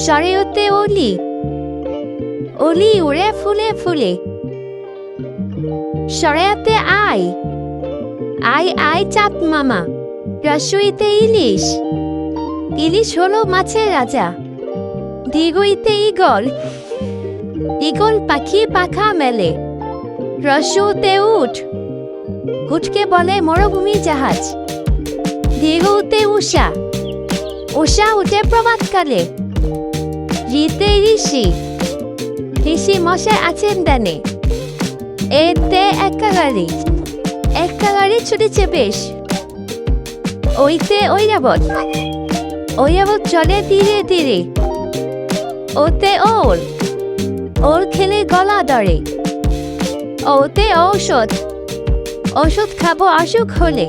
সরেওতে অলি, অলি উড়ে ফুলে ফুলে। সরেয়াতে আই, আই আই চাঁদ মামা। রসইতে ইলিশ, ইলিশ হলো মাছের রাজা। দীর্ঘইতে ঈগল, ঈগল পাখি পাখা মেলে। রস্যতে উট, উটকে বলে মরুভূমি জাহাজ। দীর্ঘতে উষা, উষা উঠে প্রভাতকালে। ঋতে ঋষি, ঋষি মশাই আছেন ডানে। এতে একাগাড়ি, একাগাড়ি ছুটেছে বেশ। ওইতে ঐরাবত, ঐরাবত চলে ধীরে ধীরে। ওতে ওল, ওল খেলে গলা ধরে। ওতে ঔষধ, ওষুধ খাবো অসুখ হলে।